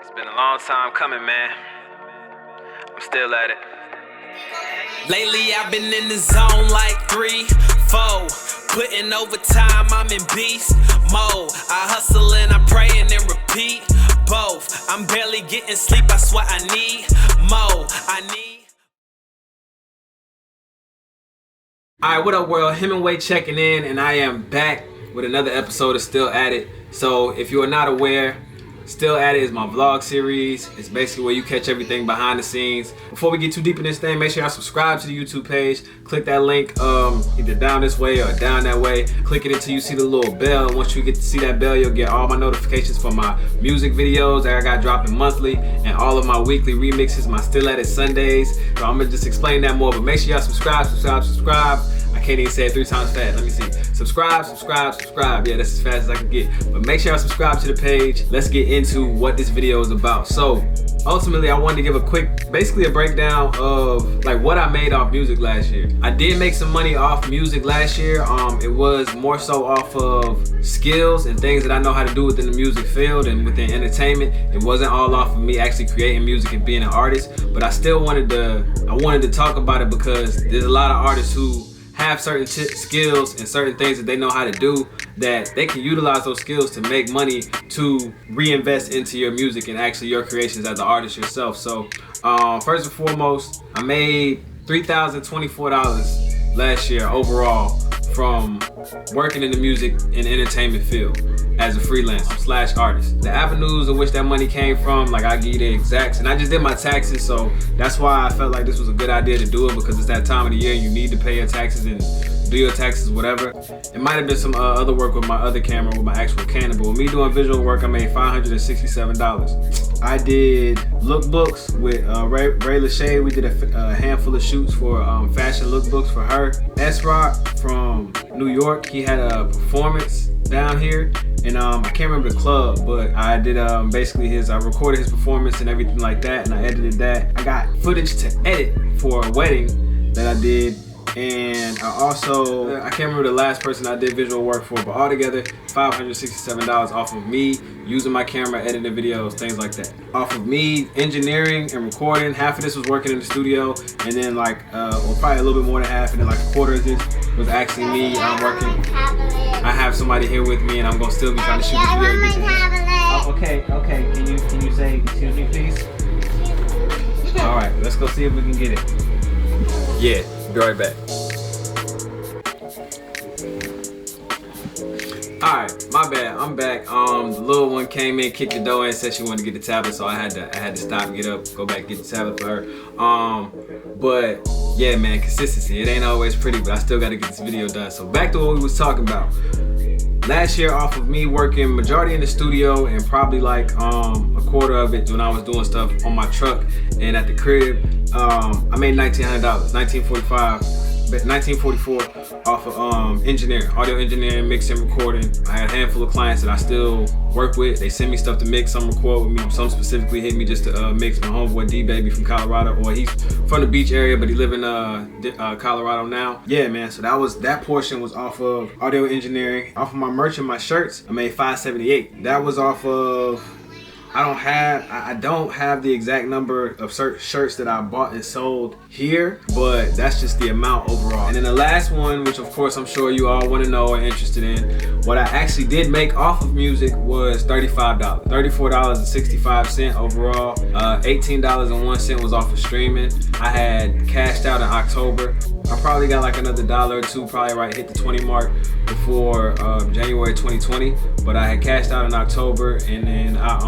It's been a long time coming, man. I'm still at it. Lately I've been in the zone like 3, 4. Putting overtime, I'm in beast mode. I hustle and I pray and then repeat both. I'm barely getting sleep, I swear I need more. Alright, what up world? Hemingway checking in, and I am back with another episode of Still At It. So if you are not aware, Still At It is my vlog series. It's basically where you catch everything behind the scenes. Before we get too deep in this thing, make sure y'all subscribe to the YouTube page. Click that link either down this way or down that way. Click it until you see the little bell. Once you get to see that bell, you'll get all my notifications for my music videos that I got dropping monthly and all of my weekly remixes, my Still At It Sundays. So I'm gonna just explain that more, but make sure y'all subscribe. I can't even say it 3 times fast. Let me see. Subscribe. Yeah, that's as fast as I can get. But make sure y'all subscribe to the page. Let's get into what this video is about. So ultimately, I wanted to give a quick, basically a breakdown of like what I made off music last year. I did make some money off music last year. It was more so off of skills and things that I know how to do within the music field and within entertainment. It wasn't all off of me actually creating music and being an artist. But I still wanted to talk about it because there's a lot of artists who have certain skills and certain things that they know how to do that they can utilize those skills to make money to reinvest into your music and actually your creations as an artist yourself. So first and foremost, I made $3,024 last year overall from working in the music and entertainment field as a freelancer / artist. The avenues in which that money came from, like I give you the exacts, and I just did my taxes, so that's why I felt like this was a good idea to do it, because it's that time of the year you need to pay your taxes and do your taxes, whatever. It might have been some other work with my other camera, with my actual Canon, but with me doing visual work, I made $567. I did lookbooks with Ray Lachey. We did a handful of shoots for fashion lookbooks for her. S-Rock from New York, he had a performance down here, and I can't remember the club, but I did basically I recorded his performance and everything like that, and I edited that. I got footage to edit for a wedding that I did, and I can't remember the last person I did visual work for, but altogether $567 off of me using my camera, editing videos, things like that. Off of me engineering and recording. Half of this was working in the studio, and then like probably a little bit more than half, and then like a quarter of this was actually me working. I have somebody here with me, and I'm gonna still be trying to shoot this video. Oh, okay. Can you say excuse me, please? All right, let's go see if we can get it. Yeah, be right back. Alright, my bad, I'm back. The little one came in, kicked the door in, said she wanted to get the tablet, so I had to stop, get up, go back, get the tablet for her. But yeah, man, consistency. It ain't always pretty, but I still gotta get this video done. So back to what we was talking about. Last year, off of me working majority in the studio and probably like a quarter of it when I was doing stuff on my truck and at the crib, I made $1,900, $1,944 off of engineering, audio engineering, mixing, recording. I had a handful of clients that I still work with. They send me stuff to mix, some record with me, some specifically hit me just to mix. My homeboy D-Baby from Colorado, or he's from the beach area, but he live in Colorado now. Yeah, man, so that portion was off of audio engineering. Off of my merch and my shirts, I made $578. That was off of, I don't have the exact number of shirts that I bought and sold here, but that's just the amount overall. And then the last one, which of course I'm sure you all want to know or interested in, what I actually did make off of music was $35, $34.65 overall. $18.01 was off of streaming. I had cashed out in October. I probably got like another $1 or $2, probably hit the 20 mark before January 2020, but I had cashed out in October, and then I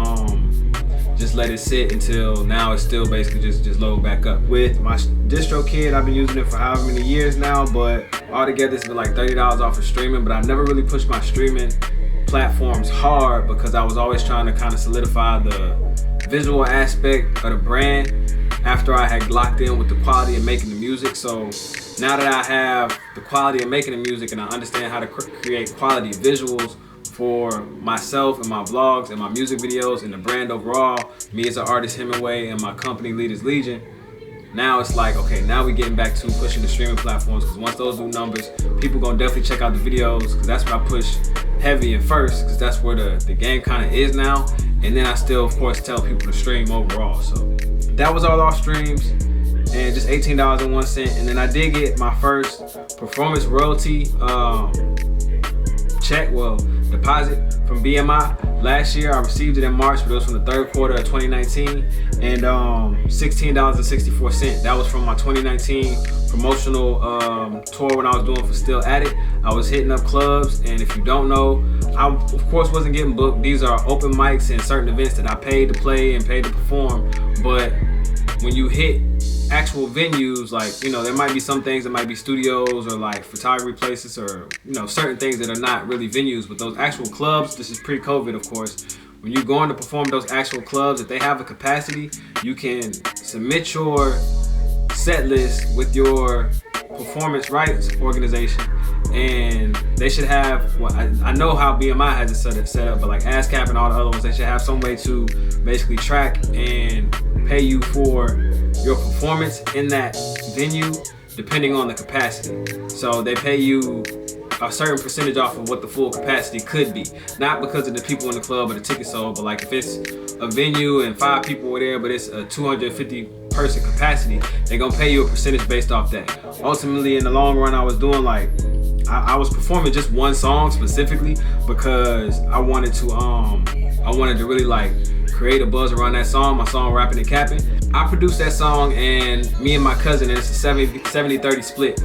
just let it sit until now. It's still basically just load back up. With my DistroKid, I've been using it for however many years now, but altogether it's been like $30 off of streaming. But I never really pushed my streaming platforms hard because I was always trying to kind of solidify the visual aspect of the brand after I had locked in with the quality of making the music. So now that I have the quality of making the music and I understand how to create quality visuals for myself and my vlogs and my music videos and the brand overall, me as an artist Hemingway and my company Leaders Legion, now it's like, okay, now we're getting back to pushing the streaming platforms, because once those do numbers, people gonna definitely check out the videos, because that's what I push heavy and first, because that's where the game kind of is now. and then I still, of course, tell people to stream overall. So that was all off streams, and just $18.01. And then I did get my first performance royalty check, deposit from BMI. Last year I received it in March, but it was from the third quarter of 2019, and $16.64. That was from my 2019 promotional tour when I was doing for Still At It. I was hitting up clubs, and if you don't know, I of course wasn't getting booked. These are open mics and certain events that I paid to play and paid to perform. But when you hit actual venues, like, you know, there might be some things that might be studios or like photography places, or, you know, certain things that are not really venues, but those actual clubs, this is pre-COVID, of course, when you're going to perform those actual clubs, if they have a capacity, you can submit your set list with your performance rights organization, and they should have, well, I know how BMI has it set up, but like ASCAP and all the other ones, they should have some way to basically track and pay you for your performance in that venue depending on the capacity. So they pay you a certain percentage off of what the full capacity could be, not because of the people in the club or the tickets sold, but like if it's a venue and 5 people were there but it's a 250 person capacity, they're gonna pay you a percentage based off that. Ultimately, in the long run, I was doing like, I was performing just one song specifically because I wanted to really like create a buzz around that song, my song Rapping and Capping. I produced that song, and me and my cousin, and it's a 70-30 split.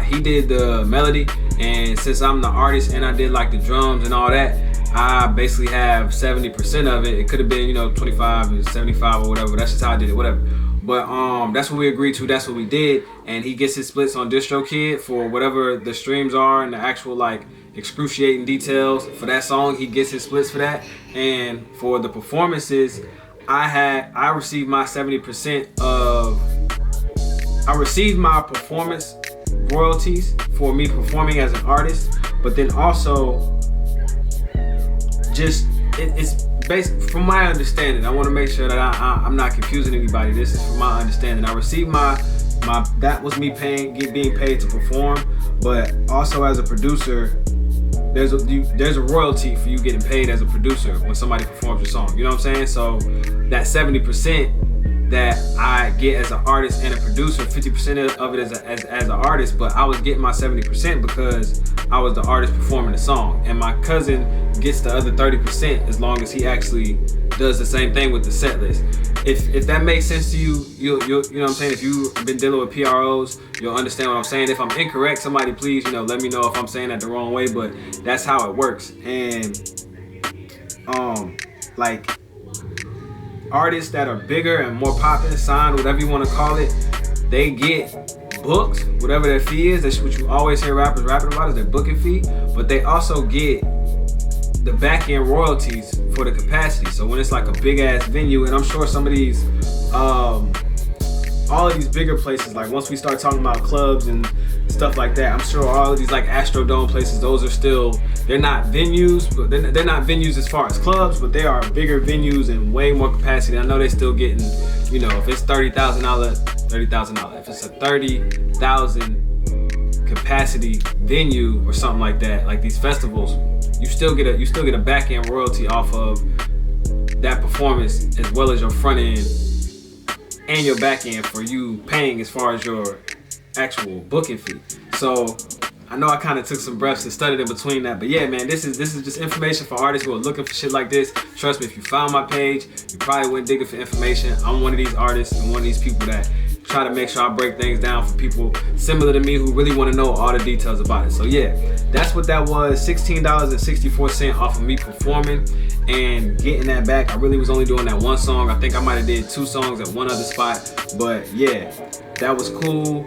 He did the melody, and since I'm the artist and I did like the drums and all that, I basically have 70% of it. It could have been, you know, 25 and 75 or whatever. That's just how I did it, whatever. But that's what we agreed to, that's what we did. And he gets his splits on DistroKid for whatever the streams are and the actual like excruciating details for that song. He gets his splits for that. And for the performances, I received my 70% I received my performance royalties for me performing as an artist, but then also just it's based, from my understanding, I want to make sure that I'm not confusing anybody. This is from my understanding. I received my that was me being paid to perform, but also as a producer, there's a royalty for you getting paid as a producer when somebody performs your song. You know what I'm saying? So that 70% that I get as an artist and a producer, 50% of it as an artist, but I was getting my 70% because I was the artist performing the song, and my cousin gets the other 30% as long as he actually does the same thing with the set list. If that makes sense to you, you know what I'm saying? If you've been dealing with PROs, you'll understand what I'm saying. If I'm incorrect, somebody please, you know, let me know if I'm saying that the wrong way, but that's how it works. And like artists that are bigger and more popular, signed, whatever you want to call it, they get booked, whatever their fee is. That's what you always hear rappers rapping about, is their booking fee, but they also get the back end royalties for the capacity. So when it's like a big ass venue, and I'm sure some of these all of these bigger places, like once we start talking about clubs and stuff like that, I'm sure all of these like Astrodome places, those are still, they're not venues, but they're not venues as far as clubs, but they are bigger venues and way more capacity. I know they're still getting, you know, if it's $30,000, if it's a 30,000 capacity venue or something like that, like these festivals, you still get a back end royalty off of that performance, as well as your front end and your back end for you paying as far as your actual booking fee. So I know I kind of took some breaths and studied in between that, but yeah, man, this is just information for artists who are looking for shit like this. Trust me, if you found my page, you probably went digging for information. I'm one of these artists and one of these people that try to make sure I break things down for people similar to me who really want to know all the details about it. So yeah, that's what that was, $16.64 off of me performing and getting that back. I really was only doing that one song. I think I might have did 2 songs at one other spot, but yeah, that was cool.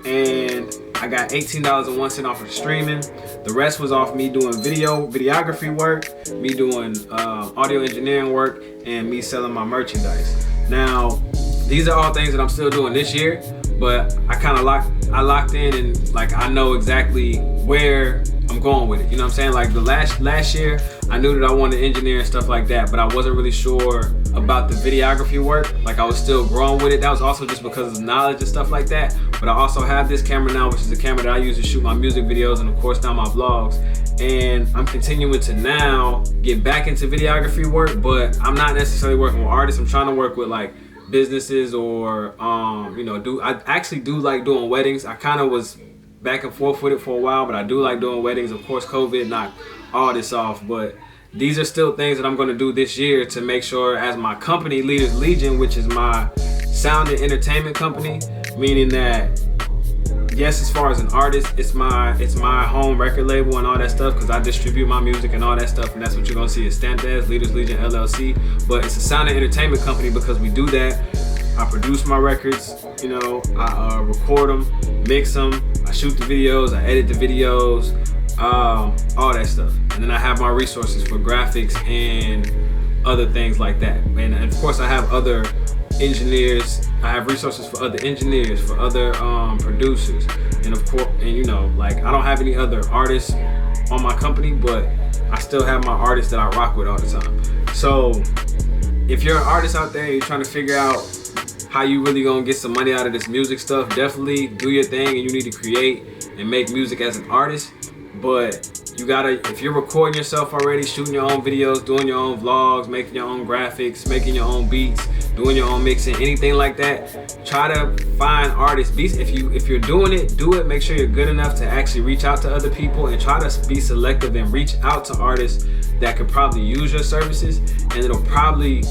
And I got $18.01 off of streaming. The rest was off me doing videography work, me doing audio engineering work, and me selling my merchandise. Now, these are all things that I'm still doing this year, but I locked in, and like I know exactly where I'm going with it. You know what I'm saying? Like the last year, I knew that I wanted to engineer and stuff like that, but I wasn't really sure about the videography work. Like I was still growing with it. That was also just because of knowledge and stuff like that. But I also have this camera now, which is the camera that I use to shoot my music videos and of course now my vlogs. And I'm continuing to now get back into videography work, but I'm not necessarily working with artists. I'm trying to work with like businesses or I actually do like doing weddings. I kind of was back and forth with it for a while, but I do like doing weddings. Of course, COVID knocked all this off, but these are still things that I'm going to do this year to make sure, as my company, Leaders Legion, which is my sound and entertainment company, meaning that yes, as far as an artist, it's my home record label and all that stuff, because I distribute my music and all that stuff, and that's what you're gonna see it stamped as, Leaders Legion LLC. But it's a sound and entertainment company because we do that. I produce my records, I record them, mix them, I shoot the videos, I edit the videos, all that stuff. And then I have my resources for graphics and other things like that. And of course I have other engineers. I have resources for other engineers, for other producers, and of course, like I don't have any other artists on my company, but I still have my artists that I rock with all the time. So if you're an artist out there and you're trying to figure out how you really gonna get some money out of this music stuff, definitely do your thing, and you need to create and make music as an artist. But you gotta, if you're recording yourself already, shooting your own videos, doing your own vlogs, making your own graphics, making your own beats, doing your own mixing, anything like that, try to find artists. If you're doing it, do it. Make sure you're good enough to actually reach out to other people, and try to be selective and reach out to artists that could probably use your services, and it'll probably,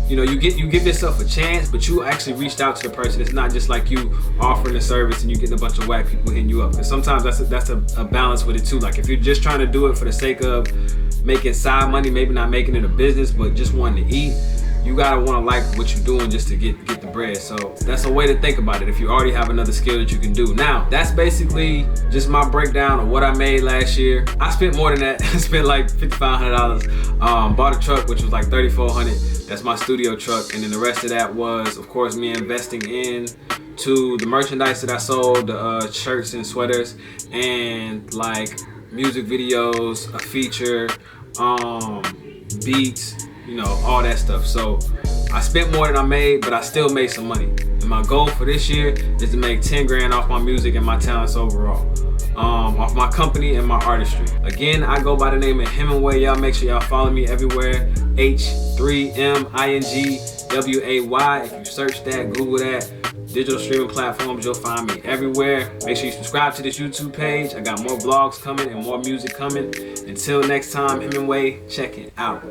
you give yourself a chance, but you actually reached out to the person. It's not just like you offering a service and you getting a bunch of whack people hitting you up. Because sometimes that's a balance with it too. Like if you're just trying to do it for the sake of making side money, maybe not making it a business, but just wanting to eat, you gotta want to like what you're doing just to get the bread. So that's a way to think about it if you already have another skill that you can do. Now, that's basically just my breakdown of what I made last year. I spent more than that. I spent like $5,500. Bought a truck, which was like $3,400. That's my studio truck. And then the rest of that was, of course, me investing in to the merchandise that I sold, the shirts and sweaters, and like music videos, a feature, beats, all that stuff. So I spent more than I made, but I still made some money. And my goal for this year is to make 10 grand off my music and my talents overall. Off my company and my artistry. Again, I go by the name of Hemingway. Y'all make sure y'all follow me everywhere. H3MINGWAY. If you search that, Google that, digital streaming platforms, you'll find me everywhere. Make sure you subscribe to this YouTube page. I got more vlogs coming and more music coming. Until next time, Hemingway, check it out.